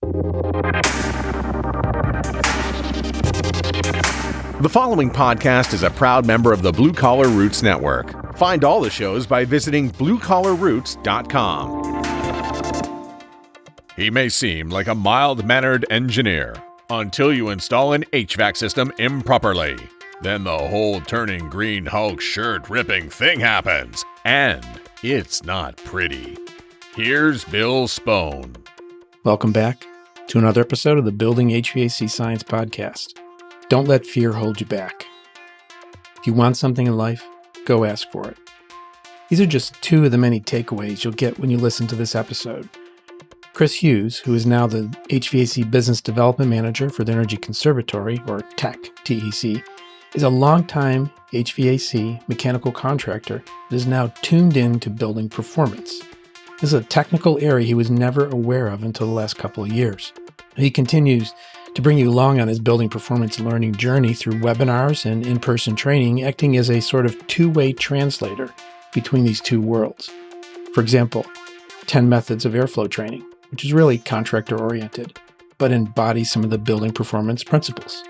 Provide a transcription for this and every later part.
The following podcast is a proud member of the Blue Collar Roots Network. Find all the shows by visiting bluecollarroots.com. He may seem like a mild-mannered engineer until you install an HVAC system improperly. Then the whole turning green Hulk shirt ripping thing happens, and it's not pretty. Here's Bill Spohn. Welcome back to another episode of the Building HVAC Science Podcast. Don't let fear hold you back. If you want something in life, go ask for it. These are just two of the many takeaways you'll get when you listen to this episode. Chris Hughes, who is now the HVAC Business Development Manager for the Energy Conservatory, or TEC, T-E-C, is a longtime HVAC mechanical contractor that is now tuned in to building performance. This is a technical area he was never aware of until the last couple of years. He continues to bring you along on his building performance learning journey through webinars and in-person training, acting as a sort of two-way translator between these two worlds. For example, 10 methods of airflow training, which is really contractor-oriented, but embodies some of the building performance principles.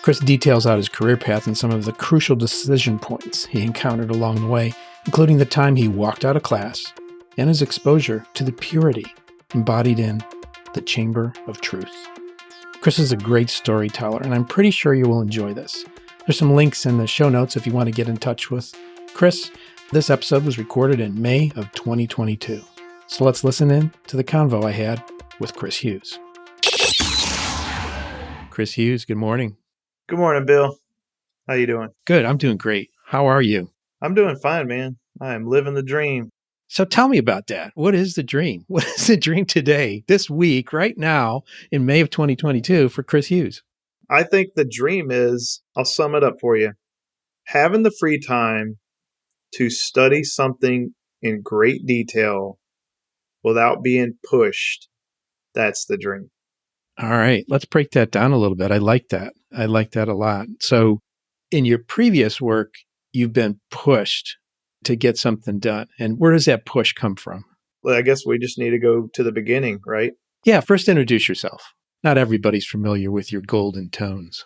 Chris details out his career path and some of the crucial decision points he encountered along the way, including the time he walked out of class and his exposure to the purity embodied in the Chamber of Truth. Chris is a great storyteller, and I'm pretty sure you will enjoy this. There's some links in the show notes if you want to get in touch with Chris. This episode was recorded in May of 2022. So let's listen in to the convo I had with Chris Hughes. Chris Hughes, good morning. Good morning, Bill. How you doing? Good. I'm doing great. How are you? I'm doing fine, man. I am living the dream. So tell me about that. What is the dream? What is the dream today, this week, right now, in May of 2022 for Chris Hughes? I think the dream is, I'll sum it up for you, having the free time to study something in great detail without being pushed. That's the dream. All right. Let's break that down a little bit. I like that. I like that a lot. So in your previous work, you've been pushed to get something done. And where does that push come from? Well, I guess we just need to go to the beginning, right? Yeah, first introduce yourself. Not everybody's familiar with your golden tones.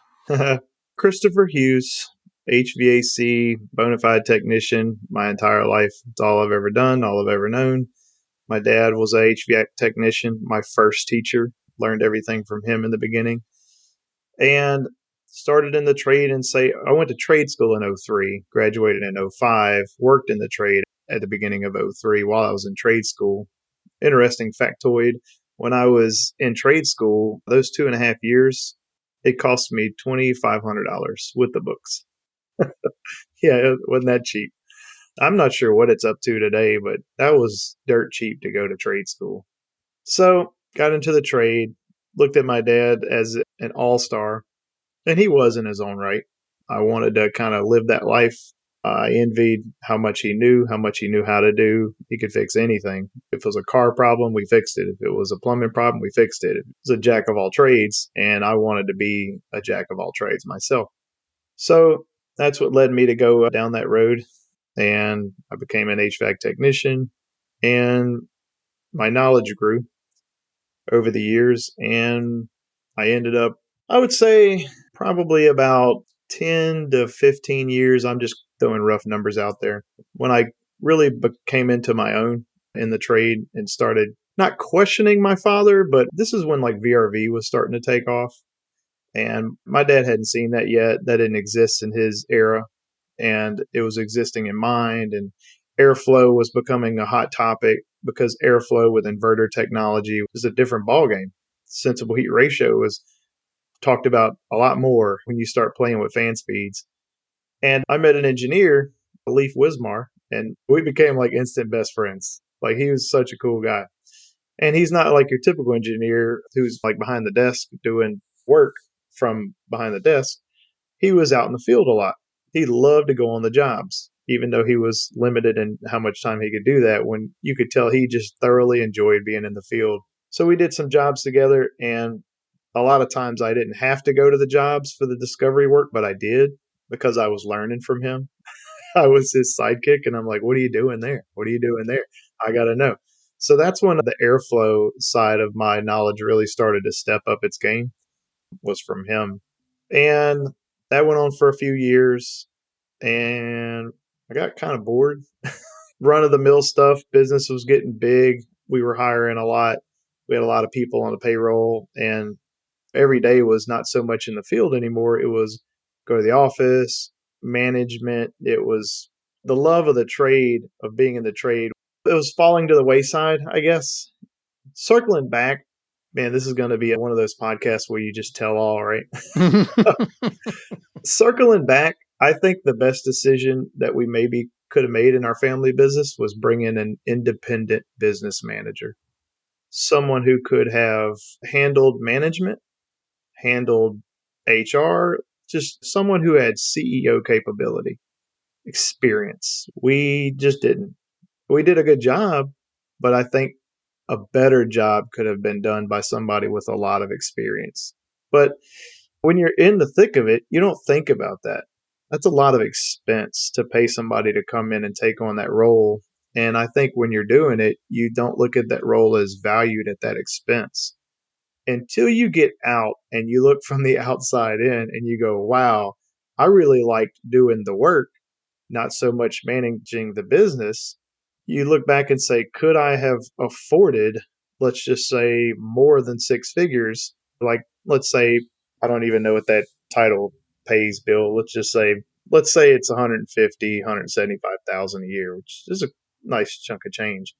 Christopher Hughes, HVAC bona fide technician my entire life. It's all I've ever done, all I've ever known. My dad was a HVAC technician, my first teacher. Learned everything from him in the beginning. And started in the trade I went to trade school in 03, graduated in 05, worked in the trade at the beginning of 03 while I was in trade school. Interesting factoid, when I was in trade school, those 2.5 years, it cost me $2,500 with the books. Yeah, it wasn't that cheap. I'm not sure what it's up to today, but that was dirt cheap to go to trade school. So got into the trade, looked at my dad as an all-star. And he was in his own right. I wanted to kind of live that life. I envied how much he knew how to do. He could fix anything. If it was a car problem, we fixed it. If it was a plumbing problem, we fixed it. It was a jack of all trades, and I wanted to be a jack of all trades myself. So that's what led me to go down that road, and I became an HVAC technician, and my knowledge grew over the years, and I ended up, I would say, probably about 10 to 15 years. I'm just throwing rough numbers out there. When I really came into my own in the trade and started not questioning my father, but this is when like VRV was starting to take off. And my dad hadn't seen that yet. That didn't exist in his era. And it was existing in mine. And airflow was becoming a hot topic because airflow with inverter technology was a different ballgame. Sensible heat ratio was talked about a lot more when you start playing with fan speeds. And I met an engineer, Leif Wismar, and we became like instant best friends. Like he was such a cool guy. And he's not like your typical engineer who's like behind the desk doing work from behind the desk. He was out in the field a lot. He loved to go on the jobs, even though he was limited in how much time he could do that, when you could tell he just thoroughly enjoyed being in the field. So we did some jobs together, and a lot of times I didn't have to go to the jobs for the discovery work, but I did because I was learning from him. I was his sidekick, and I'm like, what are you doing there? What are you doing there? I got to know. So that's when the airflow side of my knowledge really started to step up its game, was from him. And that went on for a few years, and I got kind of bored. Run of the mill stuff, business was getting big. We were hiring a lot. We had a lot of people on the payroll, and every day was not so much in the field anymore. It was go to the office, management. It was the love of the trade, of being in the trade. It was falling to the wayside, I guess. Circling back, man, this is going to be one of those podcasts where you just tell all, right? Circling back, I think the best decision that we maybe could have made in our family business was bring in an independent business manager, someone who could have handled management, handled HR, just someone who had CEO capability, experience. We just didn't. We did a good job, but I think a better job could have been done by somebody with a lot of experience. But when you're in the thick of it, you don't think about that. That's a lot of expense to pay somebody to come in and take on that role. And I think when you're doing it, you don't look at that role as valued at that expense until you get out and you look from the outside in and you go, wow, I really liked doing the work, not so much managing the business. You look back and say, could I have afforded, let's just say, more than six figures? Like, let's say, I don't even know what that title pays, Bill. Let's say it's 150, 175,000 a year, which is a nice chunk of change.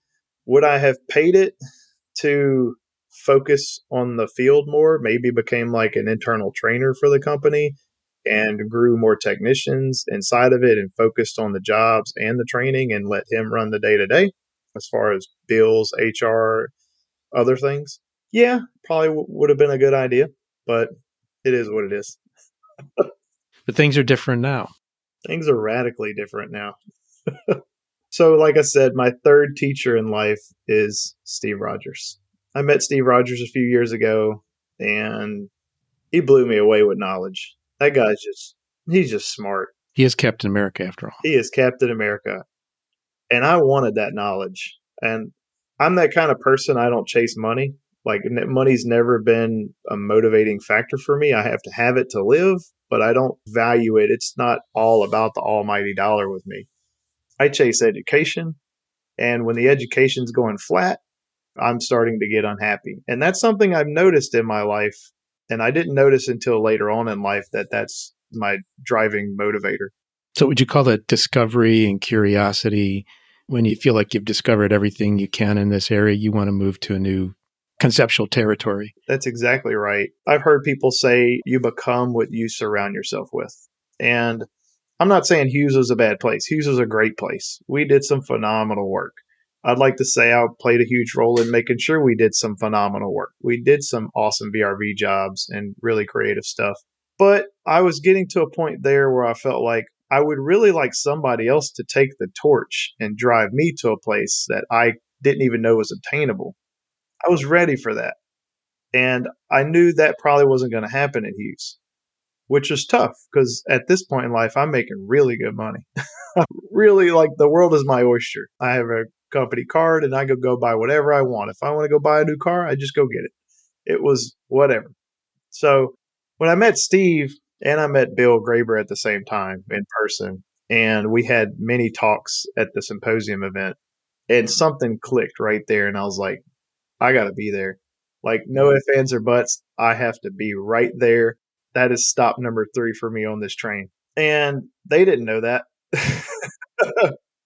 Would I have paid it to focus on the field more? Maybe became like an internal trainer for the company and grew more technicians inside of it and focused on the jobs and the training and let him run the day to day as far as bills, HR, other things. Yeah, probably would have been a good idea, but it is what it is. But things are different now. Things are radically different now. So, like I said, my third teacher in life is Steve Rogers. I met Steve Rogers a few years ago, and he blew me away with knowledge. That guy's he's just smart. He is Captain America after all. He is Captain America. And I wanted that knowledge. And I'm that kind of person. I don't chase money. Like, money's never been a motivating factor for me. I have to have it to live, but I don't value it. It's not all about the almighty dollar with me. I chase education. And when the education's going flat, I'm starting to get unhappy. And that's something I've noticed in my life. And I didn't notice until later on in life that that's my driving motivator. So would you call that discovery and curiosity? When you feel like you've discovered everything you can in this area, you want to move to a new conceptual territory? That's exactly right. I've heard people say you become what you surround yourself with. And I'm not saying Hughes was a bad place. Hughes was a great place. We did some phenomenal work. I'd like to say I played a huge role in making sure we did some phenomenal work. We did some awesome VRV jobs and really creative stuff. But I was getting to a point there where I felt like I would really like somebody else to take the torch and drive me to a place that I didn't even know was obtainable. I was ready for that. And I knew that probably wasn't going to happen at Hughes, which is tough because at this point in life, I'm making really good money. Really, like, the world is my oyster. I have a company card and I could go buy whatever I want. If I want to go buy a new car, I just go get it. It was whatever. So when I met Steve and I met Bill Graber at the same time in person, and we had many talks at the symposium event, and something clicked right there. And I was like, I got to be there. Like, no ifs, ands, or buts. I have to be right there. That is stop number 3 for me on this train. And they didn't know that.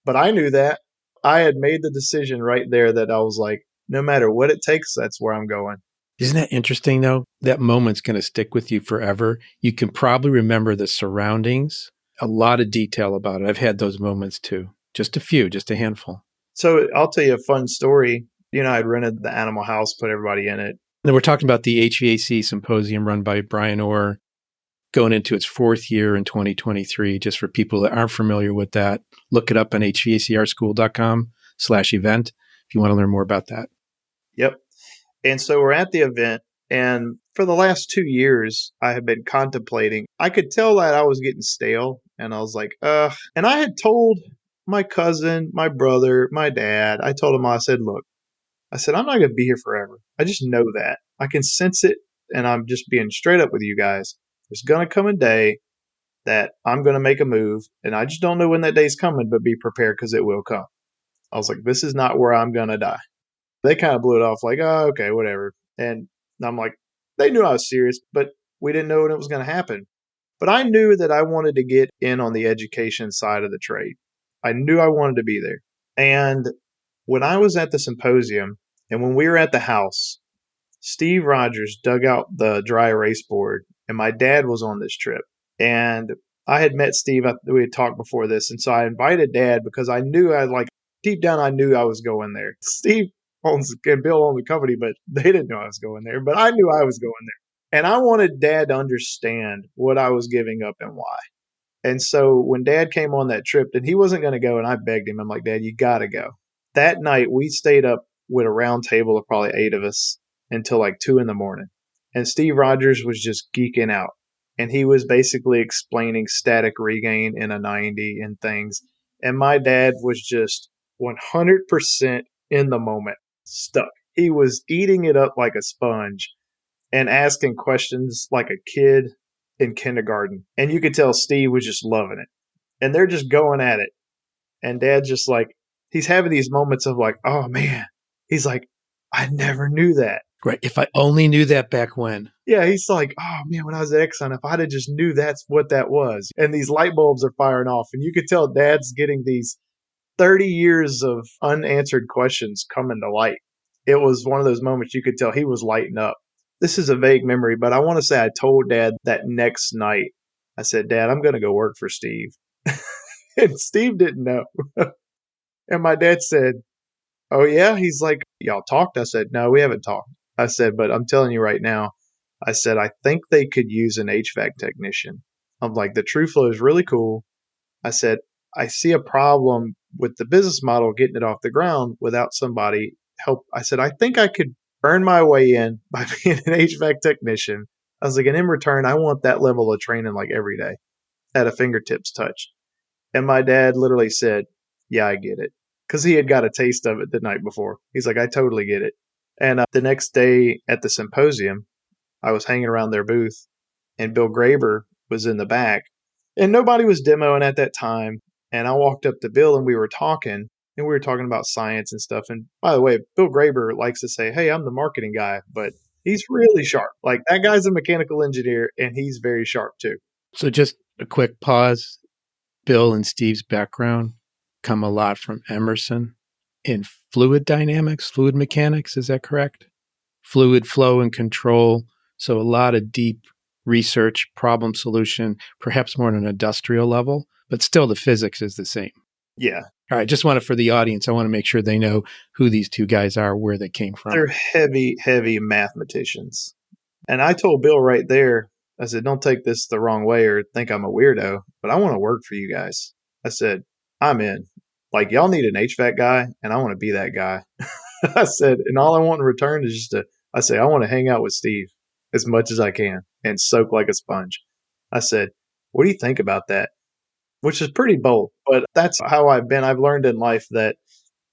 But I knew that. I had made the decision right there that I was like, no matter what it takes, that's where I'm going. Isn't that interesting, though? That moment's going to stick with you forever. You can probably remember the surroundings, a lot of detail about it. I've had those moments too. Just a few, just a handful. So I'll tell you a fun story. I'd rented the animal house, put everybody in it. And we're talking about the HVAC symposium run by Brian Orr, going into its 4th year in 2023. Just for people that aren't familiar with that, look it up on hvacrschool.com/event if you want to learn more about that. Yep. And so we're at the event, and for the last 2 years, I have been contemplating. I could tell that I was getting stale, and I was like, And I had told my cousin, my brother, my dad, I told them, I said, look, I said, I'm not going to be here forever. I just know that. I can sense it, and I'm just being straight up with you guys. There's going to come a day that I'm going to make a move, and I just don't know when that day's coming, but be prepared because it will come. I was like, this is not where I'm going to die. They kind of blew it off like, oh, okay, whatever. And I'm like, they knew I was serious, but we didn't know when it was going to happen. But I knew that I wanted to get in on the education side of the trade. I knew I wanted to be there. And when I was at the symposium and when we were at the house, Steve Rogers dug out the dry erase board, and my dad was on this trip. And I had met Steve. We had talked before this. And so I invited Dad because I knew deep down, I knew I was going there. Steve owns and Bill owned the company, but they didn't know I was going there. But I knew I was going there. And I wanted Dad to understand what I was giving up and why. And so when Dad came on that trip, and he wasn't going to go, and I begged him, I'm like, Dad, you got to go. That night, we stayed up with a round table of probably 8 of us until like 2 a.m. And Steve Rogers was just geeking out. And he was basically explaining static regain in a 90 and things. And my dad was just 100% in the moment, stuck. He was eating it up like a sponge and asking questions like a kid in kindergarten. And you could tell Steve was just loving it. And they're just going at it. And Dad's just like, he's having these moments of like, oh man. He's like, I never knew that. Right. If I only knew that back when. Yeah, he's like, oh man, when I was at Exxon, if I'd have just knew that's what that was. And these light bulbs are firing off. And you could tell Dad's getting these 30 years of unanswered questions coming to light. It was one of those moments you could tell he was lighting up. This is a vague memory, but I want to say I told Dad that next night, I said, Dad, I'm going to go work for Steve. And Steve didn't know. And my dad said, oh yeah? He's like, y'all talked? I said, no, we haven't talked. I said, but I'm telling you right now, I said, I think they could use an HVAC technician. I'm like, the True Flow is really cool. I said, I see a problem with the business model getting it off the ground without somebody help. I said, I think I could earn my way in by being an HVAC technician. I was like, and in return, I want that level of training like every day at a fingertips touch. And my dad literally said, yeah, I get it. Because he had got a taste of it the night before. He's like, I totally get it. And the next day at the symposium, I was hanging around their booth, and Bill Graber was in the back. And nobody was demoing at that time. And I walked up to Bill, and we were talking about science and stuff. And by the way, Bill Graber likes to say, hey, I'm the marketing guy, but he's really sharp. Like, that guy's a mechanical engineer, and he's very sharp too. So just a quick pause. Bill and Steve's background come a lot from Emerson in fluid dynamics, fluid mechanics. Is that correct? Fluid flow and control. So a lot of deep research, problem solution, perhaps more on an industrial level, but still the physics is the same. Yeah. All right. Just wanted for the audience, I want to make sure they know who these two guys are, where they came from. They're heavy, heavy mathematicians. And I told Bill right there, I said, don't take this the wrong way or think I'm a weirdo, but I want to work for you guys. I said, I'm in. Like, y'all need an HVAC guy, and I want to be that guy. I said, and all I want in return is I want to hang out with Steve as much as I can and soak like a sponge. I said, what do you think about that? Which is pretty bold, but that's how I've been. I've learned in life that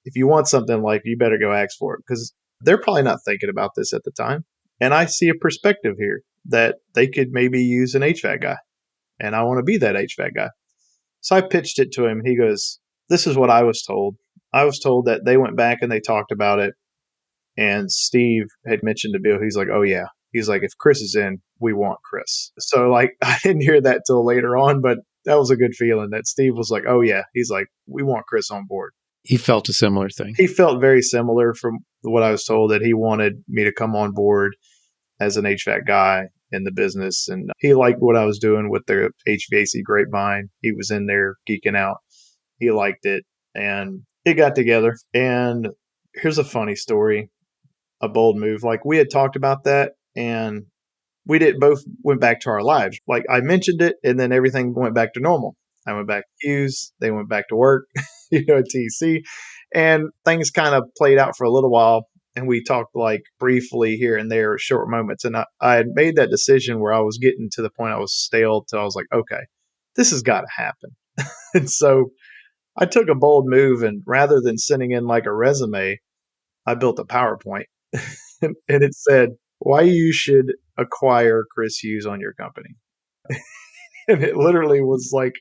if you want something in life, you better go ask for it, because they're probably not thinking about this at the time. And I see a perspective here that they could maybe use an HVAC guy, and I want to be that HVAC guy. So I pitched it to him, and he goes, this is what I was told. I was told that they went back and they talked about it, and Steve had mentioned to Bill, he's like, oh yeah. He's like, if Chris is in, we want Chris. So like, I didn't hear that till later on, but that was a good feeling that Steve was like, oh yeah. He's like, we want Chris on board. He felt a similar thing. He felt very similar from what I was told, that he wanted me to come on board as an HVAC guy in the business. And he liked what I was doing with their HVAC grapevine. He was in there geeking out. He liked it, and it got together. And here's a funny story, a bold move. Like, we had talked about that, and we both went back to our lives. Like, I mentioned it, and then everything went back to normal. I went back to Hughes. They went back to work, at TC. And things kind of played out for a little while. And we talked like briefly here and there, short moments. And I had made that decision where I was getting to the point I was stale till I was like, okay, this has got to happen. And so I took a bold move, and rather than sending in like a resume, I built a PowerPoint and it said, why you should acquire Chris Hughes on your company. And it literally was like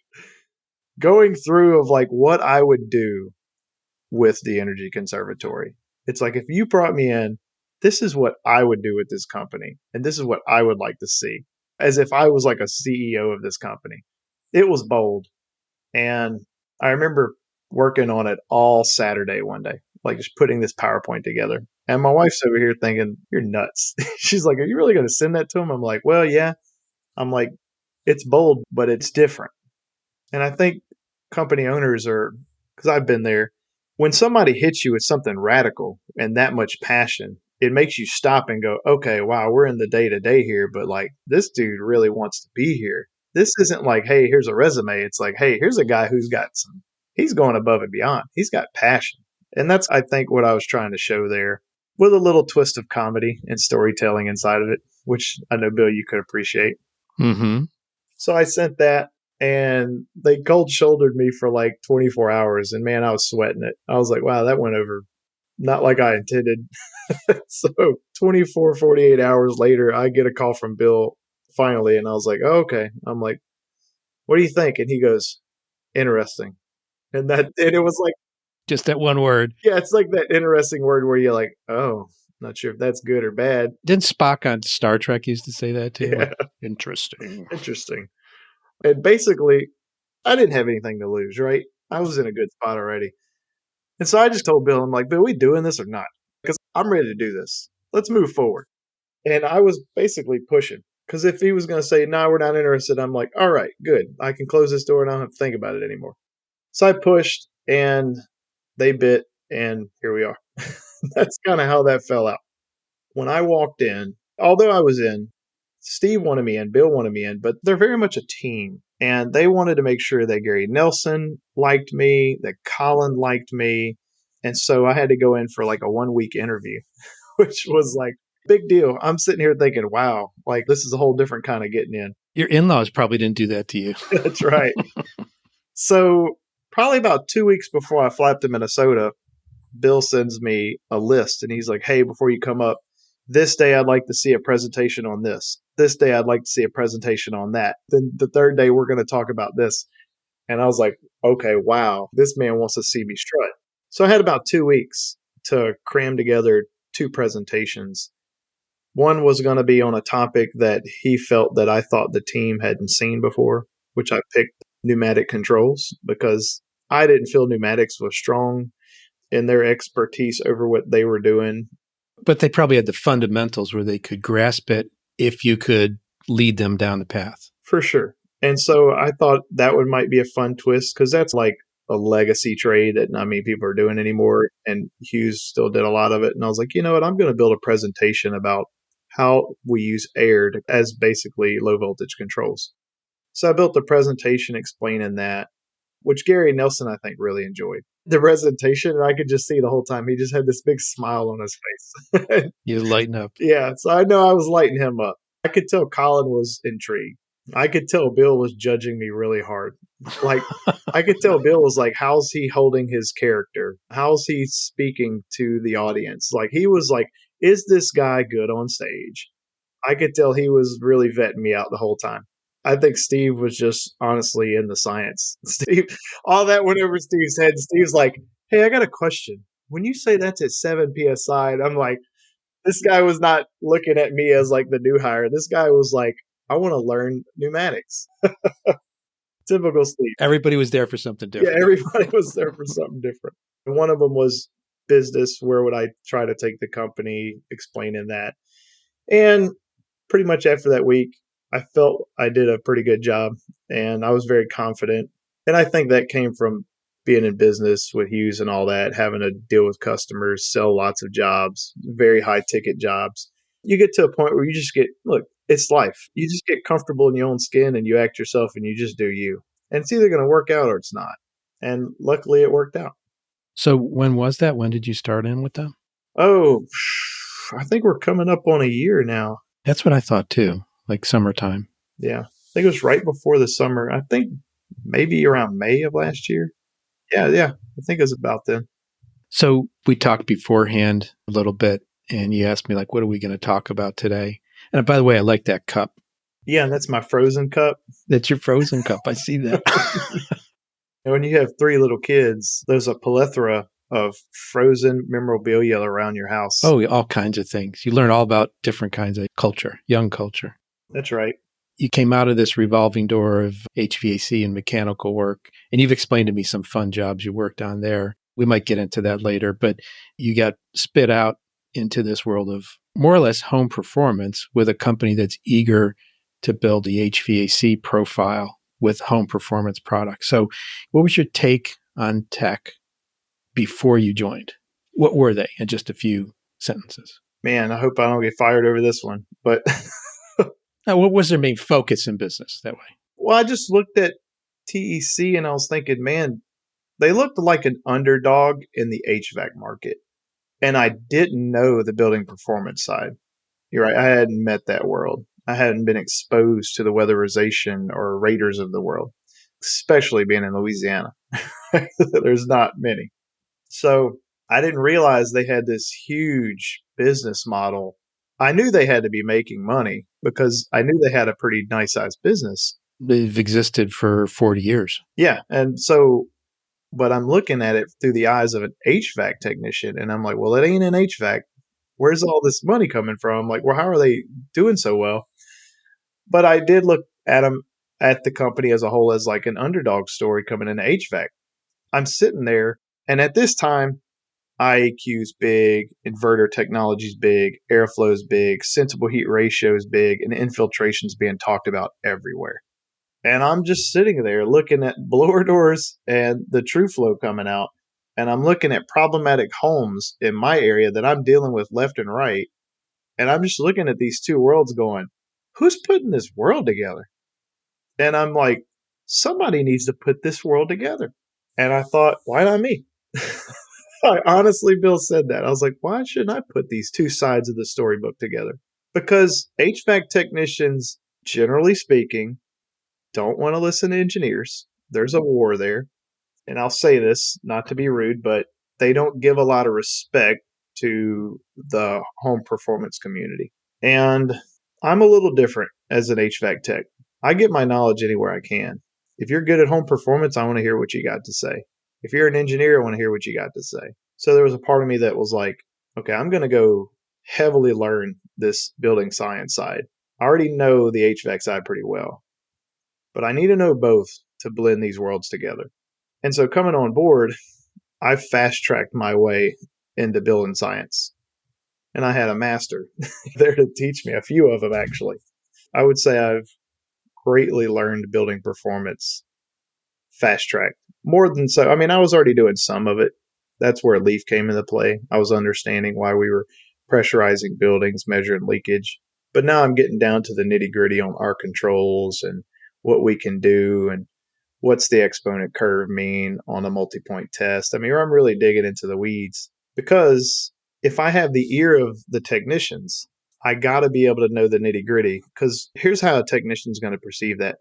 going through of like what I would do with the Energy Conservatory. It's like, if you brought me in, this is what I would do with this company. And this is what I would like to see, as if I was like a CEO of this company. It was bold. And I remember working on it all Saturday one day, like just putting this PowerPoint together. And my wife's over here thinking, you're nuts. She's like, are you really going to send that to him? I'm like, well, yeah. I'm like, it's bold, but it's different. And I think company owners are, because I've been there, when somebody hits you with something radical and that much passion, it makes you stop and go, okay, wow, we're in the day to day here, but like this dude really wants to be here. This isn't like, hey, here's a resume. It's like, hey, here's a guy who's got he's going above and beyond. He's got passion. And that's, I think, what I was trying to show there, with a little twist of comedy and storytelling inside of it, which I know, Bill, you could appreciate. Mm-hmm. So I sent that, and they cold shouldered me for like 24 hours. And man, I was sweating it. I was like, wow, that went over not like I intended. So 24, 48 hours later, I get a call from Bill finally. And I was like, oh, okay. I'm like, what do you think? And he goes, interesting. And it was like, just that one word. Yeah, it's like that interesting word where you're like, oh, not sure if that's good or bad. Didn't Spock on Star Trek used to say that too? Yeah. Like, interesting. Interesting. And basically, I didn't have anything to lose, right? I was in a good spot already. And so I just told Bill, I'm like, Bill, we doing this or not? Because I'm ready to do this. Let's move forward. And I was basically pushing. Because if he was going to say, no, we're not interested, I'm like, all right, good. I can close this door and I don't have to think about it anymore. So I pushed and they bit, and here we are. That's kind of how that fell out. When I walked in, although I was in, Steve wanted me in, Bill wanted me in, but they're very much a team. And they wanted to make sure that Gary Nelson liked me, that Colin liked me. And so I had to go in for like a 1-week interview, which was like big deal. I'm sitting here thinking, wow, like this is a whole different kind of getting in. Your in-laws probably didn't do that to you. That's right. So probably about 2 weeks before I fly up to Minnesota, Bill sends me a list and he's like, hey, before you come up, this day I'd like to see a presentation on this. This day I'd like to see a presentation on that. Then the third day we're going to talk about this. And I was like, okay, wow, this man wants to see me strut. So I had about 2 weeks to cram together 2 presentations. One was going to be on a topic that he felt that I thought the team hadn't seen before, which I picked pneumatic controls, because I didn't feel pneumatics was strong in their expertise over what they were doing. But they probably had the fundamentals where they could grasp it if you could lead them down the path. For sure. And so I thought that might be a fun twist, because that's like a legacy trade that not many people are doing anymore. And Hughes still did a lot of it. And I was like, you know what? I'm going to build a presentation about how we use air as basically low voltage controls. So I built a presentation explaining that, which Gary Nelson, I think, really enjoyed. The presentation, and I could just see the whole time, he just had this big smile on his face. You lighten up. Yeah, so I know I was lighting him up. I could tell Colin was intrigued. I could tell Bill was judging me really hard. Like, I could tell Bill was like, how's he holding his character? How's he speaking to the audience? Like, he was like, is this guy good on stage? I could tell he was really vetting me out the whole time. I think Steve was just honestly in the science. Steve, all that went over Steve's head. Steve's like, hey, I got a question. When you say that's at 7 PSI, and I'm like, this guy was not looking at me as like the new hire. This guy was like, I want to learn pneumatics. Typical Steve. Everybody was there for something different. Yeah, everybody was there for something different. And one of them was business. Where would I try to take the company, explaining that. And pretty much after that week, I felt I did a pretty good job, and I was very confident. And I think that came from being in business with Hughes and all that, having to deal with customers, sell lots of jobs, very high ticket jobs. You get to a point where you just look, it's life. You just get comfortable in your own skin and you act yourself and you just do you. And it's either going to work out or it's not. And luckily it worked out. So when was that? When did you start in with them? Oh, I think we're coming up on a year now. That's what I thought too, like summertime. Yeah. I think it was right before the summer. I think maybe around May of last year. Yeah. I think it was about then. So we talked beforehand a little bit, and you asked me, like, what are we going to talk about today? And by the way, I like that cup. Yeah, and that's my frozen cup. That's your frozen cup. I see that. And when you have three little kids, there's a plethora of frozen memorabilia around your house. Oh, all kinds of things. You learn all about different kinds of culture, young culture. That's right. You came out of this revolving door of HVAC and mechanical work, and you've explained to me some fun jobs you worked on there. We might get into that later, but you got spit out into this world of more or less home performance with a company that's eager to build the HVAC profile with home performance products. So what was your take on tech before you joined? What were they in just a few sentences? Man, I hope I don't get fired over this one. But Now, what was their main focus in business that way? well, I just looked at TEC and I was thinking, man, they looked like an underdog in the HVAC market. And I didn't know the building performance side. You're right. I hadn't met that world. I hadn't been exposed to the weatherization or raters of the world, especially being in Louisiana. There's not many. So I didn't realize they had this huge business model. I knew they had to be making money because I knew they had a pretty nice sized business. They've existed for 40 years. Yeah. And so, but I'm looking at it through the eyes of an HVAC technician and I'm like, well, it ain't an HVAC. Where's all this money coming from? Like, well, how are they doing so well? But I did look at them, at the company as a whole, as like an underdog story coming into HVAC. I'm sitting there, and at this time, IAQ's big, inverter technology's big, airflow's big, sensible heat ratio's big, and infiltration's being talked about everywhere. And I'm just sitting there looking at blower doors and the True Flow coming out, and I'm looking at problematic homes in my area that I'm dealing with left and right, and I'm just looking at these two worlds going, who's putting this world together? And I'm like, somebody needs to put this world together. And I thought, why not me? I honestly, Bill said that. I was like, why shouldn't I put these two sides of the storybook together? Because HVAC technicians, generally speaking, don't want to listen to engineers. There's a war there. And I'll say this, not to be rude, but they don't give a lot of respect to the home performance community. And I'm a little different as an HVAC tech. I get my knowledge anywhere I can. If you're good at home performance, I want to hear what you got to say. If you're an engineer, I want to hear what you got to say. So there was a part of me that was like, okay, I'm going to go heavily learn this building science side. I already know the HVAC side pretty well, but I need to know both to blend these worlds together. And so coming on board, I fast-tracked my way into building science. And I had a master there to teach me, a few of them actually. I would say I've greatly learned building performance fast-tracked. More than so, I mean, I was already doing some of it. That's where Leaf came into play. I was understanding why we were pressurizing buildings, measuring leakage. But now I'm getting down to the nitty-gritty on our controls and what we can do and what's the exponent curve mean on a multi-point test. I mean, I'm really digging into the weeds because if I have the ear of the technicians, I got to be able to know the nitty-gritty because here's how a technician's going to perceive that.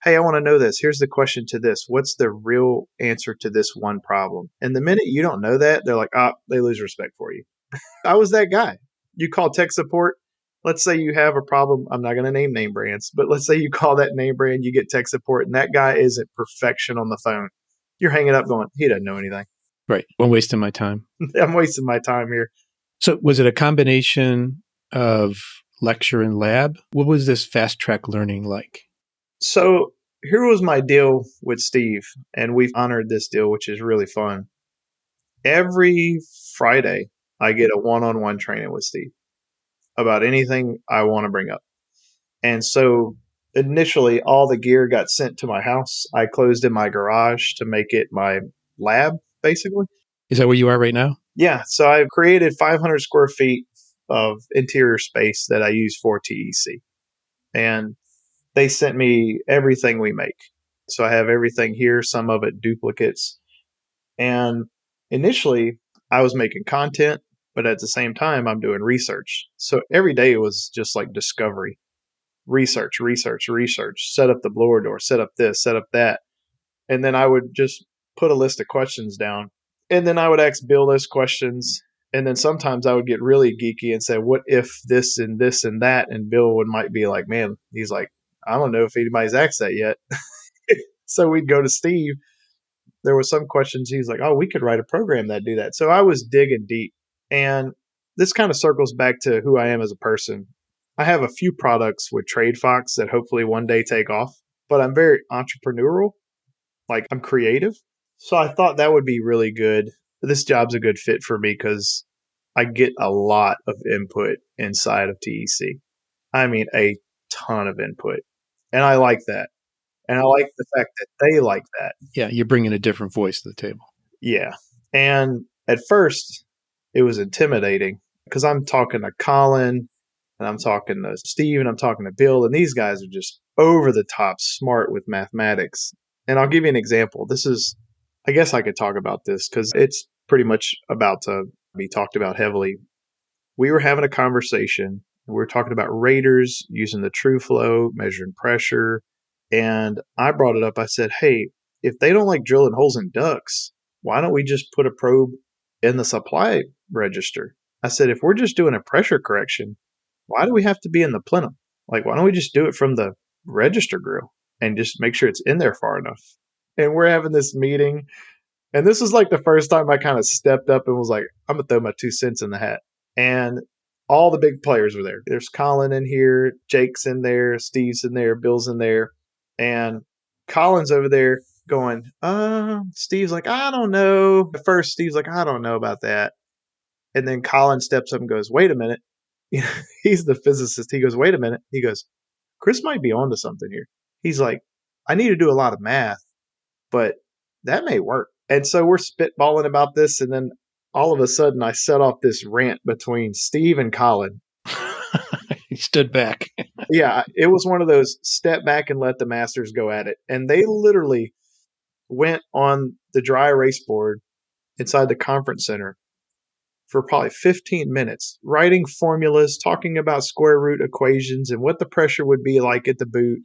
Hey, I want to know this. Here's the question to this. What's the real answer to this one problem? And the minute you don't know that, they're like, they lose respect for you. I was that guy. You call tech support. Let's say you have a problem. I'm not going to name brands, but let's say you call that name brand, you get tech support, and that guy is at perfection on the phone. You're hanging up going, he doesn't know anything. Right. I'm wasting my time. I'm wasting my time here. So was it a combination of lecture and lab? What was this fast track learning like? So here was my deal with Steve, and we've honored this deal, which is really fun. Every Friday, I get a one-on-one training with Steve about anything I want to bring up. And so initially, all the gear got sent to my house. I closed in my garage to make it my lab, basically. Is that where you are right now? Yeah. So I've created 500 square feet of interior space that I use for TEC. And they sent me everything we make. So I have everything here, some of it duplicates. And initially, I was making content, but at the same time, I'm doing research. So every day it was just like discovery, research, set up the blower door, set up this, set up that. And then I would just put a list of questions down. And then I would ask Bill those questions. And then sometimes I would get really geeky and say, what if this and this and that? And Bill might be like, man, he's like, I don't know if anybody's asked that yet. So we'd go to Steve. There were some questions. He's like, oh, we could write a program that do that. So I was digging deep. And this kind of circles back to who I am as a person. I have a few products with TradeFox that hopefully one day take off, but I'm very entrepreneurial. Like I'm creative. So I thought that would be really good. This job's a good fit for me because I get a lot of input inside of TEC. I mean, a ton of input. And I like that. And I like the fact that they like that. Yeah, you're bringing a different voice to the table. Yeah. And at first, it was intimidating because I'm talking to Colin and I'm talking to Steve and I'm talking to Bill, and these guys are just over the top smart with mathematics. And I'll give you an example. I guess I could talk about this because it's pretty much about to be talked about heavily. We were having a conversation. We were talking about raters using the true flow, measuring pressure. And I brought it up. I said, hey, if they don't like drilling holes in ducts, why don't we just put a probe in the supply register? I said, if we're just doing a pressure correction, why do we have to be in the plenum? Like, why don't we just do it from the register grill and just make sure it's in there far enough? And we're having this meeting. And this was like the first time I kind of stepped up and was like, I'm going to throw my 2 cents in the hat. And all the big players were there. There's Colin in here, Jake's in there, Steve's in there, Bill's in there. And Colin's over there going, Steve's like, I don't know. At first, Steve's like, I don't know about that. And then Colin steps up and goes, wait a minute. He's the physicist. He goes, wait a minute. He goes, Chris might be onto something here. He's like, I need to do a lot of math, but that may work. And so we're spitballing about this. And then all of a sudden, I set off this rant between Steve and Colin. He stood back. Yeah, it was one of those step back and let the masters go at it. And they literally went on the dry erase board inside the conference center for probably 15 minutes, writing formulas, talking about square root equations and what the pressure would be like at the boot.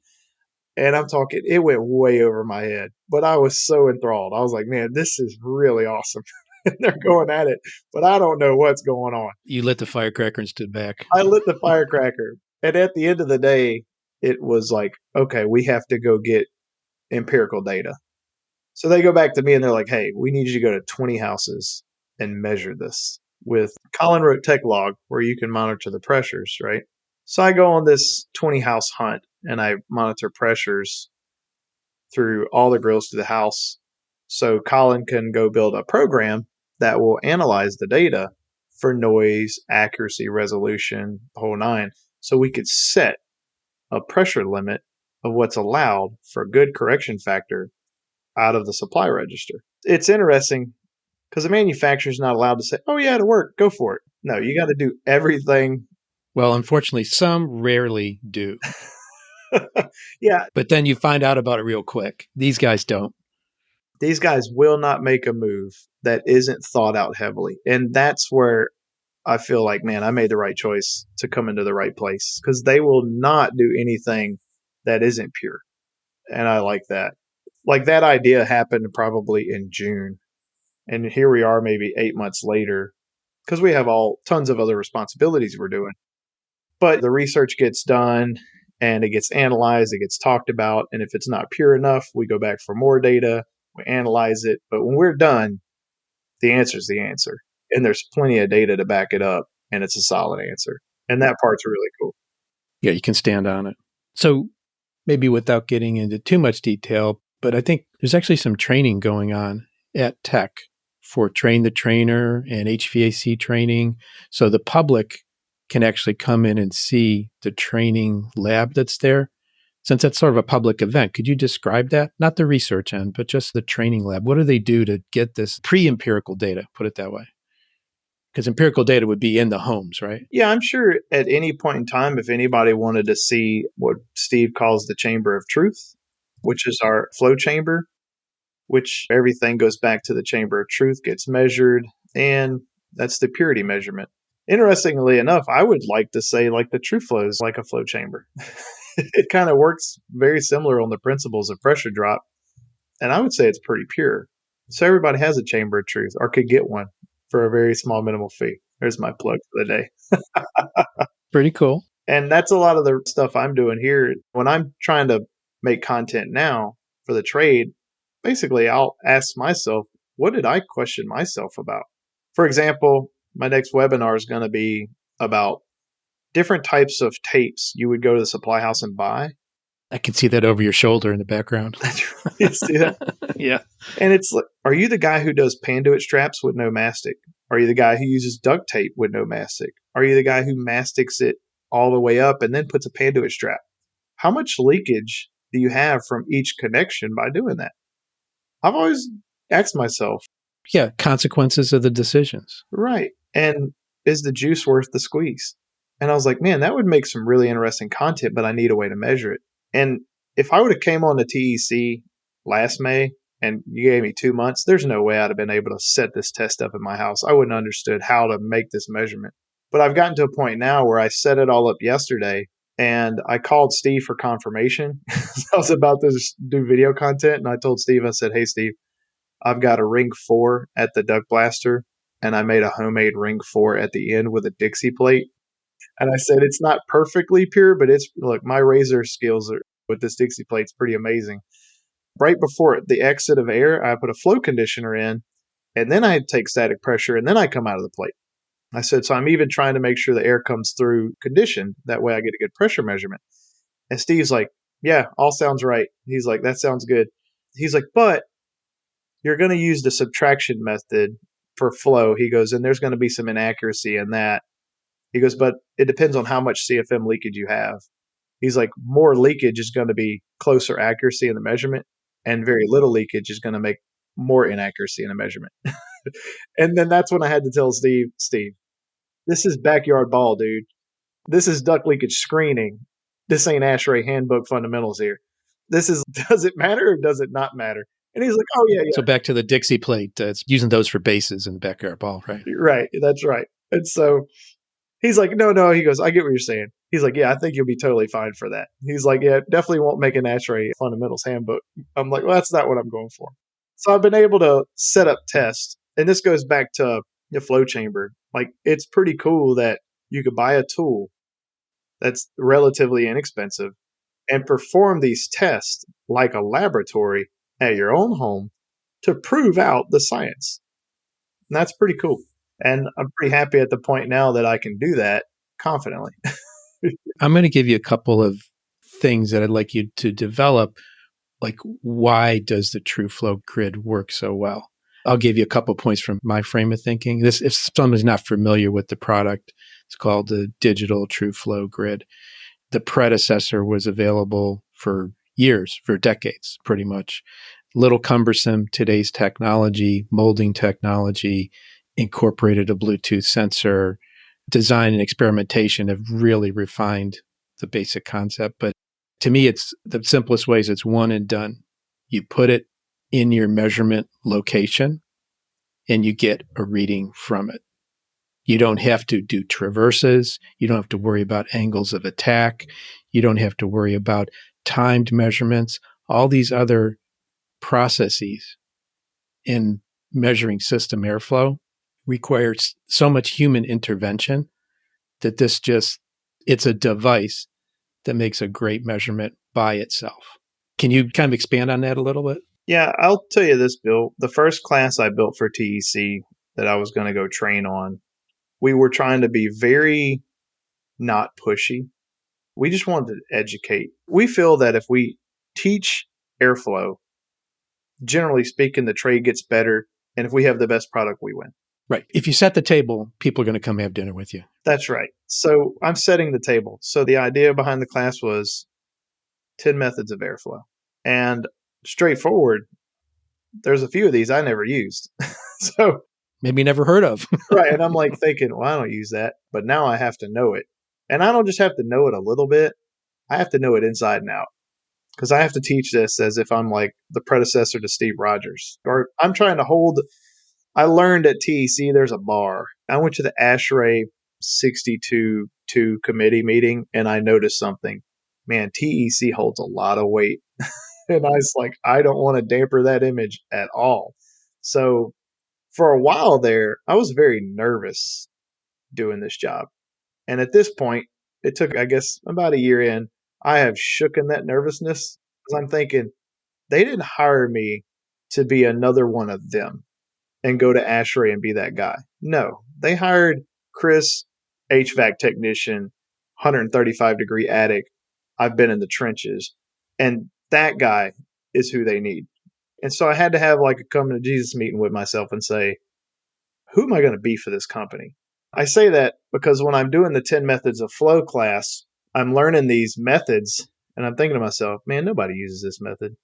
And I'm talking, it went way over my head, but I was so enthralled. I was like, man, this is really awesome. And they're going at it, but I don't know what's going on. You lit the firecracker and stood back. I lit the firecracker. And at the end of the day, it was like, okay, we have to go get empirical data. So they go back to me and they're like, hey, we need you to go to 20 houses and measure this with Colin wrote Tech Log where you can monitor the pressures, right? So I go on this 20 house hunt and I monitor pressures through all the grills to the house. So Colin can go build a program that will analyze the data for noise, accuracy, resolution, the whole nine. So we could set a pressure limit of what's allowed for a good correction factor out of the supply register. It's interesting because the manufacturer's not allowed to say, oh, yeah, it'll work. Go for it. No, you got to do everything. Well, unfortunately, some rarely do. Yeah. But then you find out about it real quick. These guys don't. These guys will not make a move that isn't thought out heavily. And that's where I feel like, man, I made the right choice to come into the right place because they will not do anything that isn't pure. And I like that. Like that idea happened probably in June. And here we are maybe 8 months later because we have tons of other responsibilities we're doing. But the research gets done and it gets analyzed, it gets talked about. And if it's not pure enough, we go back for more data, we analyze it. But when we're done, the answer is the answer. And there's plenty of data to back it up. And it's a solid answer. And that part's really cool. Yeah, you can stand on it. So maybe without getting into too much detail, but I think there's actually some training going on at Tech for train the trainer and HVAC training. So the public can actually come in and see the training lab that's there. Since that's sort of a public event, could you describe that? Not the research end, but just the training lab. What do they do to get this pre-empirical data, put it that way? Because empirical data would be in the homes, right? Yeah, I'm sure at any point in time, if anybody wanted to see what Steve calls the chamber of truth, which is our flow chamber, which everything goes back to the chamber of truth, gets measured, and that's the purity measurement. Interestingly enough, I would like to say like the true flow is like a flow chamber. It kind of works very similar on the principles of pressure drop. And I would say it's pretty pure. So everybody has a chamber of truth or could get one for a very small minimal fee. There's my plug for the day. Pretty cool. And that's a lot of the stuff I'm doing here. When I'm trying to make content now for the trade, basically I'll ask myself, what did I question myself about? For example, my next webinar is going to be about different types of tapes you would go to the supply house and buy. I can see that over your shoulder in the background. You see that? Yeah. And it's like, are you the guy who does panduit straps with no mastic? Are you the guy who uses duct tape with no mastic? Are you the guy who mastics it all the way up and then puts a panduit strap? How much leakage do you have from each connection by doing that? I've always asked myself. Yeah, consequences of the decisions. Right. And is the juice worth the squeeze? And I was like, man, that would make some really interesting content, but I need a way to measure it. And if I would have came on the TEC last May and you gave me 2 months, there's no way I'd have been able to set this test up in my house. I wouldn't have understood how to make this measurement. But I've gotten to a point now where I set it all up yesterday and I called Steve for confirmation. I was about to do video content and I told Steve, I said, hey, Steve, I've got a ring 4 at the duct blaster and I made a homemade ring 4 at the end with a Dixie plate. And I said, it's not perfectly pure, but look, my razor skills with this Dixie plate's pretty amazing. Right before the exit of air, I put a flow conditioner in, and then I take static pressure, and then I come out of the plate. I said, so I'm even trying to make sure the air comes through conditioned. That way I get a good pressure measurement. And Steve's like, yeah, all sounds right. He's like, that sounds good. He's like, but you're going to use the subtraction method for flow. He goes, and there's going to be some inaccuracy in that. He goes, but it depends on how much CFM leakage you have. He's like, more leakage is going to be closer accuracy in the measurement, and very little leakage is going to make more inaccuracy in the measurement. And then that's when I had to tell Steve, this is backyard ball, dude. This is duct leakage screening. This ain't ASHRAE handbook fundamentals here. This is, does it matter or does it not matter? And he's like, oh, yeah. So back to the Dixie plate, it's using those for bases in the backyard ball, right? Right. That's right. And so he's like, no. He goes, I get what you're saying. He's like, yeah, I think you'll be totally fine for that. He's like, yeah, definitely won't make an ASHRAE fundamentals handbook. I'm like, well, that's not what I'm going for. So I've been able to set up tests. And this goes back to the flow chamber. Like, it's pretty cool that you could buy a tool that's relatively inexpensive and perform these tests like a laboratory at your own home to prove out the science. And that's pretty cool. And I'm pretty happy at the point now that I can do that confidently. I'm going to give you a couple of things that I'd like you to develop. Like, why does the True Flow grid work so well? I'll give you a couple points from my frame of thinking. This, if someone's not familiar with the product, it's called the Digital True Flow Grid. The predecessor was available for years, for decades, pretty much. Little cumbersome. Today's technology, molding technology, incorporated a Bluetooth sensor. Design and experimentation have really refined the basic concept. But to me, it's the simplest ways. It's one and done. You put it in your measurement location and you get a reading from it. You don't have to do traverses. You don't have to worry about angles of attack. You don't have to worry about timed measurements. All these other processes in measuring system airflow requires so much human intervention that it's a device that makes a great measurement by itself. Can you kind of expand on that a little bit? Yeah, I'll tell you this, Bill. The first class I built for TEC that I was going to go train on, we were trying to be very not pushy. We just wanted to educate. We feel that if we teach airflow, generally speaking, the trade gets better. And if we have the best product, we win. Right. If you set the table, people are going to come have dinner with you. That's right. So I'm setting the table. So the idea behind the class was 10 methods of airflow. And straightforward, there's a few of these I never used. So maybe never heard of. Right. And I'm like thinking, well, I don't use that. But now I have to know it. And I don't just have to know it a little bit. I have to know it inside and out. Because I have to teach this as if I'm like the predecessor to Steve Rogers. Or I'm trying to hold... I learned at TEC there's a bar. I went to the ASHRAE 62-2 committee meeting and I noticed something. Man, TEC holds a lot of weight. And I was like, I don't want to damper that image at all. So for a while there, I was very nervous doing this job. And at this point, it took, I guess, about a year in, I have shooken that nervousness because I'm thinking they didn't hire me to be another one of them and go to ASHRAE and be that guy. No, they hired Chris, HVAC technician, 135-degree attic. I've been in the trenches. And that guy is who they need. And so I had to have like a coming to Jesus meeting with myself and say, who am I going to be for this company? I say that because when I'm doing the 10 methods of flow class, I'm learning these methods and I'm thinking to myself, man, nobody uses this method.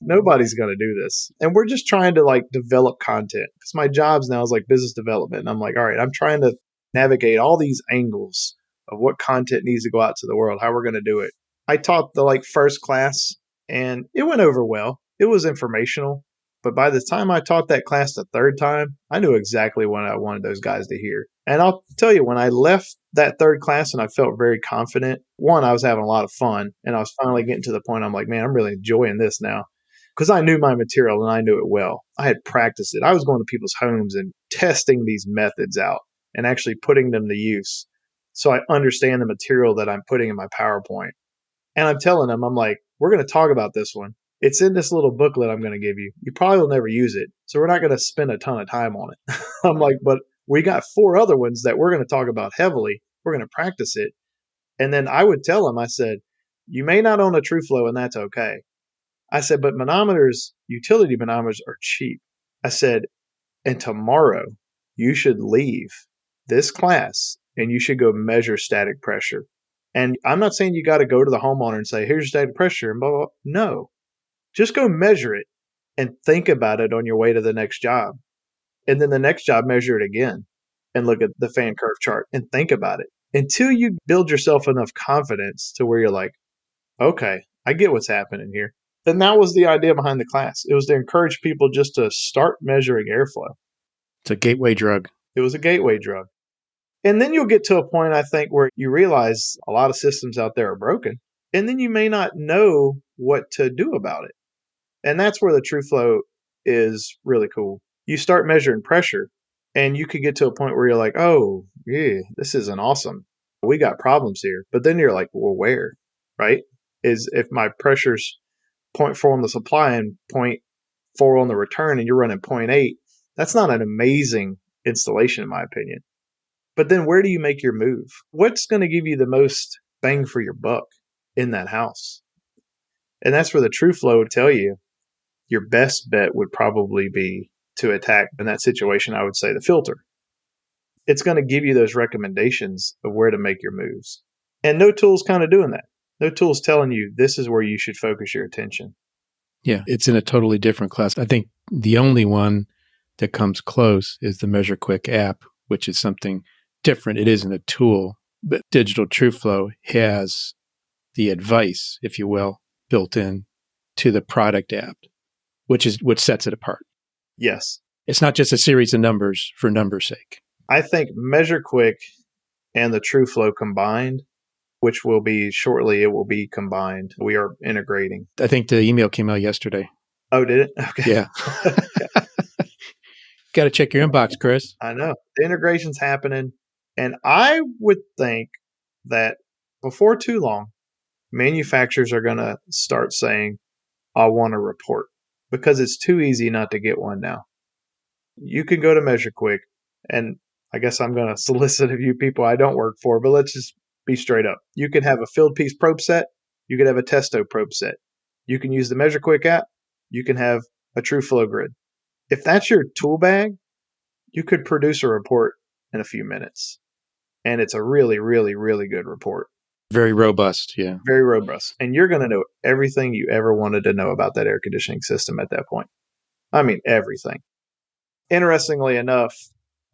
Nobody's going to do this. And we're just trying to like develop content because my jobs now is like business development. And I'm like, all right, I'm trying to navigate all these angles of what content needs to go out to the world, how we're going to do it. I taught the like first class and it went over well. It was informational. But by the time I taught that class the third time, I knew exactly what I wanted those guys to hear. And I'll tell you, when I left that third class and I felt very confident, one, I was having a lot of fun. And I was finally getting to the point I'm like, man, I'm really enjoying this now. Because I knew my material and I knew it well. I had practiced it. I was going to people's homes and testing these methods out and actually putting them to use. So I understand the material that I'm putting in my PowerPoint. And I'm telling them, I'm like, we're going to talk about this one. It's in this little booklet I'm going to give you. You probably will never use it. So we're not going to spend a ton of time on it. I'm like, but we got 4 other ones that we're going to talk about heavily. We're going to practice it. And then I would tell them, I said, you may not own a TrueFlow and that's okay. I said, but manometers, utility manometers are cheap. I said, and tomorrow you should leave this class and you should go measure static pressure. And I'm not saying you got to go to the homeowner and say, here's your static pressure and blah, blah, blah. No, just go measure it and think about it on your way to the next job. And then the next job, measure it again and look at the fan curve chart and think about it until you build yourself enough confidence to where you're like, okay, I get what's happening here. And that was the idea behind the class. It was to encourage people just to start measuring airflow. It's a gateway drug. It was a gateway drug. And then you'll get to a point, I think, where you realize a lot of systems out there are broken. And then you may not know what to do about it. And that's where the TrueFlow is really cool. You start measuring pressure and you could get to a point where you're like, oh, yeah, this isn't awesome. We got problems here. But then you're like, well, where? Right? Is if my pressure's 0.4 on the supply and 0.4 on the return and you're running 0.8, that's not an amazing installation in my opinion. But then where do you make your move? What's going to give you the most bang for your buck in that house? And that's where the TrueFlow would tell you your best bet would probably be to attack in that situation. I would say the filter. It's going to give you those recommendations of where to make your moves. And no tool's kind of doing that. No tool's telling you this is where you should focus your attention. Yeah, it's in a totally different class. I think the only one that comes close is the Measure Quick app, which is something different. It isn't a tool, but Digital TrueFlow has the advice, if you will, built in to the product app, which is what sets it apart. Yes. It's not just a series of numbers for numbers' sake. I think Measure Quick and the TrueFlow combined, which will be shortly, it will be combined. We are integrating. I think the email came out yesterday. Oh, did it? Okay. Yeah. Got to check your inbox, Chris. I know. The integration's happening. And I would think that before too long, manufacturers are going to start saying, I want a report, because it's too easy not to get one now. You can go to Measure Quick, and I guess I'm going to solicit a few people I don't work for, but let's just be straight up. You can have a field piece probe set. You can have a Testo probe set. You can use the Measure Quick app. You can have a TrueFlow grid. If that's your tool bag, you could produce a report in a few minutes. And it's a really, really, really good report. Very robust, yeah. Very robust. And you're going to know everything you ever wanted to know about that air conditioning system at that point. I mean, everything. Interestingly enough,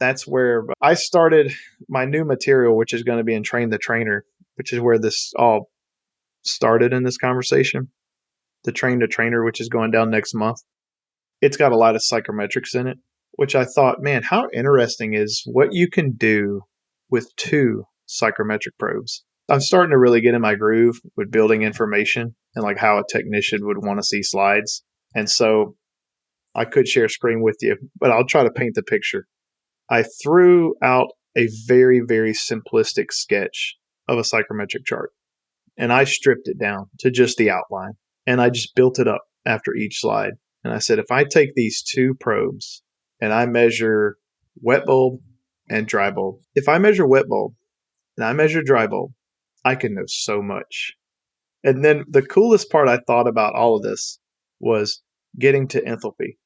that's where I started my new material, which is going to be in Train the Trainer, which is where this all started in this conversation. The Train the Trainer, which is going down next month. It's got a lot of psychometrics in it, which I thought, man, how interesting is what you can do with 2 psychometric probes. I'm starting to really get in my groove with building information and like how a technician would want to see slides. And so I could share screen with you, but I'll try to paint the picture. I threw out a very, very simplistic sketch of a psychrometric chart, and I stripped it down to just the outline, and I just built it up after each slide. And I said, if I take these two probes and I measure wet bulb and dry bulb, if I measure wet bulb and I measure dry bulb, I can know so much. And then the coolest part I thought about all of this was getting to enthalpy.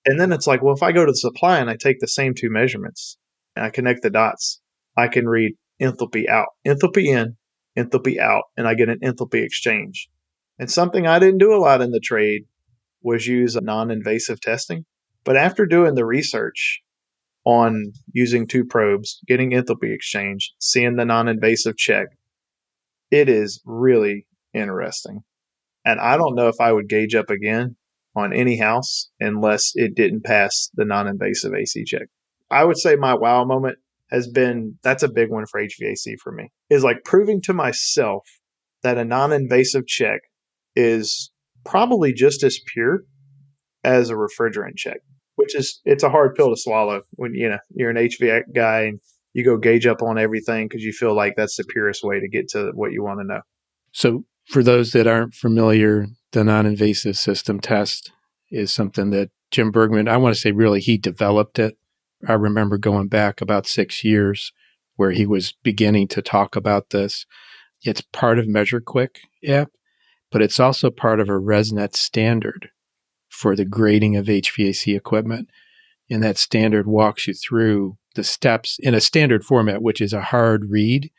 And then it's like, well, if I go to the supply and I take the same two measurements and I connect the dots, I can read enthalpy out, enthalpy in, enthalpy out, and I get an enthalpy exchange. And something I didn't do a lot in the trade was use non-invasive testing. But after doing the research on using two probes, getting enthalpy exchange, seeing the non-invasive check, it is really interesting. And I don't know if I would gauge up again on any house unless it didn't pass the non-invasive AC check. I would say my wow moment has been, that's a big one for HVAC for me, is like proving to myself that a non-invasive check is probably just as pure as a refrigerant check, which is, it's a hard pill to swallow when, you're an HVAC guy and you go gauge up on everything because you feel like that's the purest way to get to what you want to know. So for those that aren't familiar, the non-invasive system test is something that Jim Bergman, I want to say really he developed it. I remember going back about 6 years where he was beginning to talk about this. It's part of MeasureQuick app, but it's also part of a ResNet standard for the grading of HVAC equipment. And that standard walks you through the steps in a standard format, which is a hard read,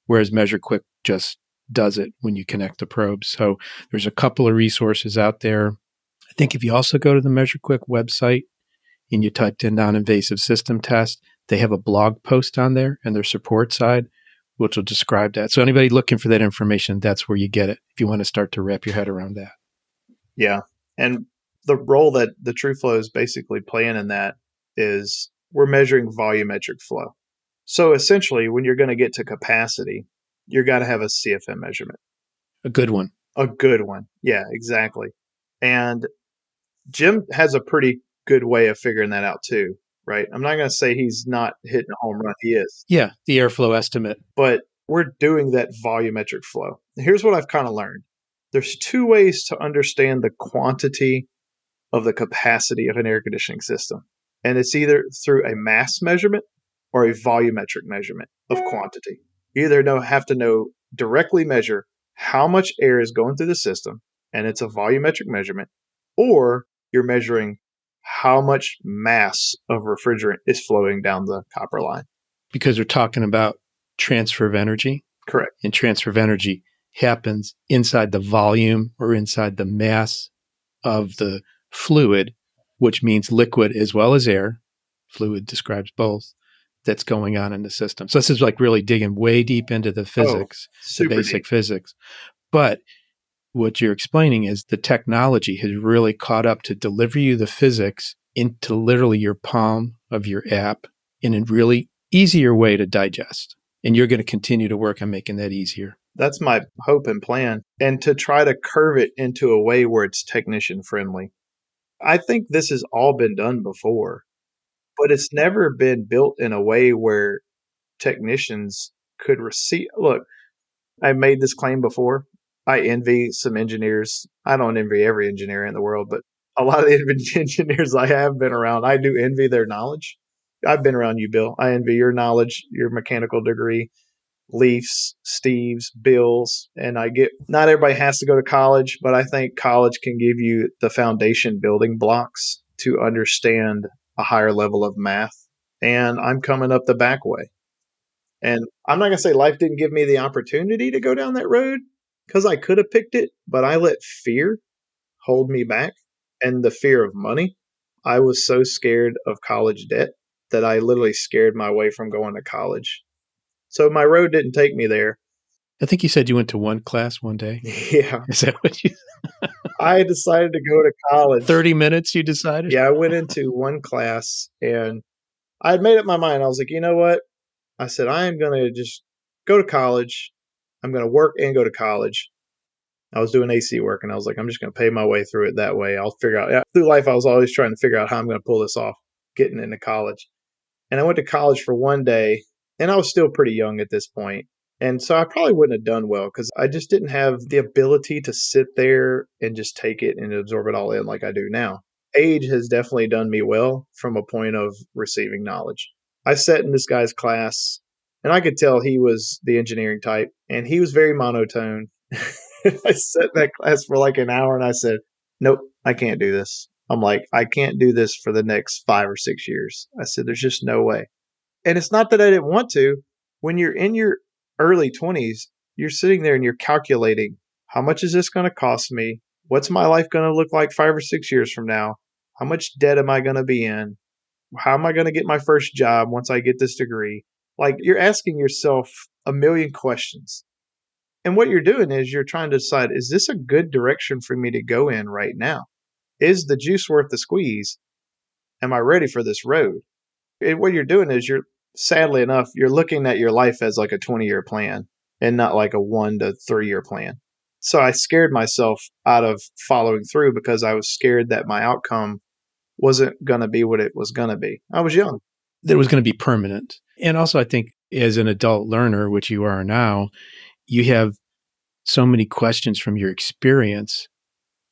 whereas MeasureQuick just does it when you connect the probes. So there's a couple of resources out there. I think if you also go to the MeasureQuick website and you typed in non-invasive system test, they have a blog post on there and their support side, which will describe that. So anybody looking for that information, that's where you get it if you want to start to wrap your head around that. Yeah. And the role that the TrueFlow is basically playing in that is we're measuring volumetric flow. So essentially, when you're going to get to capacity, you're got to have a CFM measurement. A good one. A good one. Yeah, exactly. And Jim has a pretty good way of figuring that out too, right? I'm not going to say he's not hitting a home run. He is. Yeah, the airflow estimate. But we're doing that volumetric flow. Here's what I've kind of learned. There's two ways to understand the quantity of the capacity of an air conditioning system. And it's either through a mass measurement or a volumetric measurement of quantity. You either have to directly measure how much air is going through the system, and it's a volumetric measurement, or you're measuring how much mass of refrigerant is flowing down the copper line. Because we're talking about transfer of energy. Correct. And transfer of energy happens inside the volume or inside the mass of the fluid, which means liquid as well as air. Fluid describes both. That's going on in the system. So this is like really digging way deep into the physics, the basic physics. But what you're explaining is the technology has really caught up to deliver you the physics into literally your palm of your app in a really easier way to digest. And you're going to continue to work on making that easier. That's my hope and plan. And to try to curve it into a way where it's technician friendly. I think this has all been done before, but it's never been built in a way where technicians could receive. Look, I made this claim before. I envy some engineers. I don't envy every engineer in the world, but a lot of the engineers I have been around, I do envy their knowledge. I've been around you, Bill. I envy your knowledge, your mechanical degree, Leafs, Steve's, Bill's, and I get, not everybody has to go to college, but I think college can give you the foundation building blocks to understand a higher level of math. And I'm coming up the back way. And I'm not going to say life didn't give me the opportunity to go down that road because I could have picked it, but I let fear hold me back and the fear of money. I was so scared of college debt that I literally scared my way from going to college. So my road didn't take me there. I think you said you went to one class one day. Yeah. Is that what you... I decided to go to college. 30 minutes you decided? Yeah, I went into one class and I had made up my mind. I was like, you know what? I said, I am going to just go to college. I'm going to work and go to college. I was doing AC work, and I was like, I'm just going to pay my way through it that way. I'll figure out. Yeah, through life, I was always trying to figure out how I'm going to pull this off, getting into college. And I went to college for one day, and I was still pretty young at this point. And so I probably wouldn't have done well because I just didn't have the ability to sit there and just take it and absorb it all in like I do now. Age has definitely done me well from a point of receiving knowledge. I sat in this guy's class, and I could tell he was the engineering type, and he was very monotone. I sat in that class for like an hour, and I said, nope, I can't do this. I'm like, I can't do this for the next 5 or 6 years. I said, there's just no way. And it's not that I didn't want to. When you're in your early 20s, you're sitting there and you're calculating, how much is this going to cost me? What's my life going to look like 5 or 6 years from now? How much debt am I going to be in? How am I going to get my first job once I get this degree? Like, you're asking yourself a million questions. And what you're doing is you're trying to decide, is this a good direction for me to go in right now? Is the juice worth the squeeze? Am I ready for this road? And what you're doing is sadly enough, you're looking at your life as like a 20-year plan and not like a 1 to 3 year plan. So I scared myself out of following through because I was scared that my outcome wasn't going to be what it was going to be. I was young. That it was going to be permanent. And also, I think as an adult learner, which you are now, you have so many questions from your experience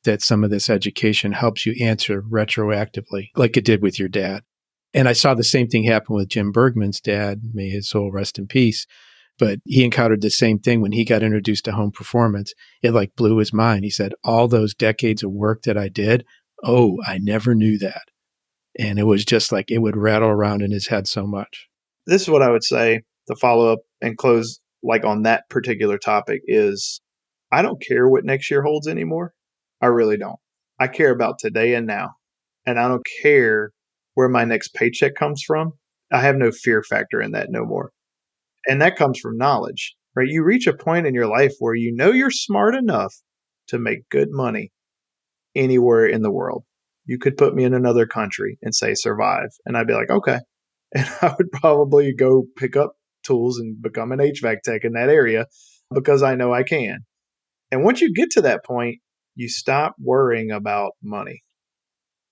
that some of this education helps you answer retroactively, like it did with your dad. And I saw the same thing happen with Jim Bergman's dad, may his soul rest in peace. But he encountered the same thing when he got introduced to home performance. It like blew his mind. He said, all those decades of work that I did, oh, I never knew that. And it was just like it would rattle around in his head so much. This is what I would say to follow up and close like on that particular topic is I don't care what next year holds anymore. I really don't. I care about today and now. And I don't care where my next paycheck comes from. I have no fear factor in that no more. And that comes from knowledge, right? You reach a point in your life where you know you're smart enough to make good money anywhere in the world. You could put me in another country and say survive. And I'd be like, okay. And I would probably go pick up tools and become an HVAC tech in that area because I know I can. And once you get to that point, you stop worrying about money,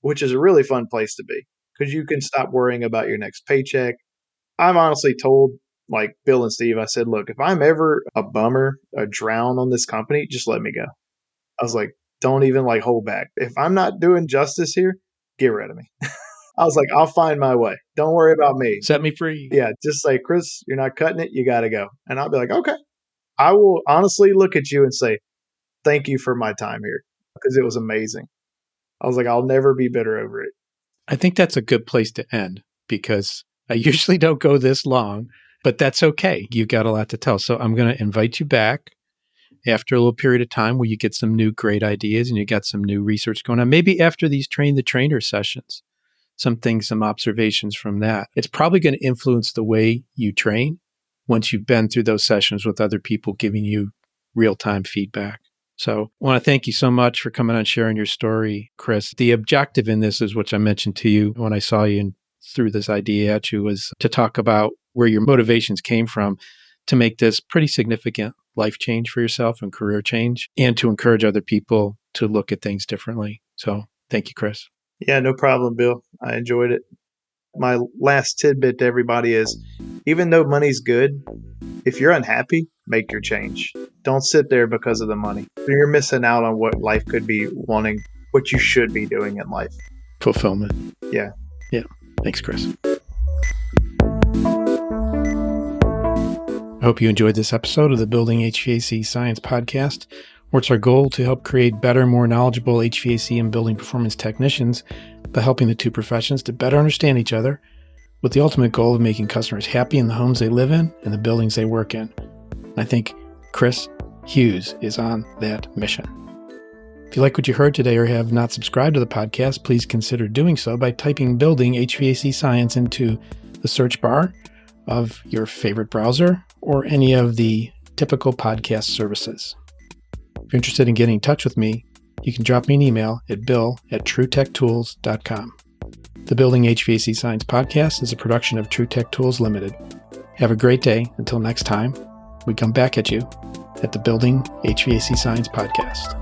which is a really fun place to be because you can stop worrying about your next paycheck. I've honestly told like Bill and Steve, I said, look, if I'm ever a bummer, a drown on this company, just let me go. I was like, don't even like hold back. If I'm not doing justice here, get rid of me. I was like, I'll find my way. Don't worry about me. Set me free. Yeah. Just say, Chris, you're not cutting it. You got to go. And I'll be like, okay. I will honestly look at you and say, thank you for my time here because it was amazing. I was like, I'll never be bitter over it. I think that's a good place to end because I usually don't go this long, but that's okay. You've got a lot to tell. So I'm going to invite you back after a little period of time where you get some new great ideas and you got some new research going on. Maybe after these train the trainer sessions, some observations from that. It's probably going to influence the way you train once you've been through those sessions with other people giving you real-time feedback. So I want to thank you so much for coming on, sharing your story, Chris. The objective in this is, which I mentioned to you when I saw you and threw this idea at you, was to talk about where your motivations came from to make this pretty significant life change for yourself and career change, and to encourage other people to look at things differently. So thank you, Chris. Yeah, no problem, Bill. I enjoyed it. My last tidbit to everybody is, even though money's good, if you're unhappy, make your change. Don't sit there because of the money. You're missing out on what life could be wanting, what you should be doing in life. Fulfillment. Yeah. Yeah. Thanks, Chris. I hope you enjoyed this episode of the Building HVAC Science Podcast, where it's our goal to help create better, more knowledgeable HVAC and building performance technicians by helping the two professions to better understand each other, with the ultimate goal of making customers happy in the homes they live in and the buildings they work in. I think Chris Hughes is on that mission. If you like what you heard today or have not subscribed to the podcast, please consider doing so by typing Building HVAC Science into the search bar of your favorite browser or any of the typical podcast services. If you're interested in getting in touch with me, you can drop me an email at bill@truetech.tools.com. The Building HVAC Science Podcast is a production of True Tech Tools Limited. Have a great day. Until next time, we come back at you at the Building HVAC Science Podcast.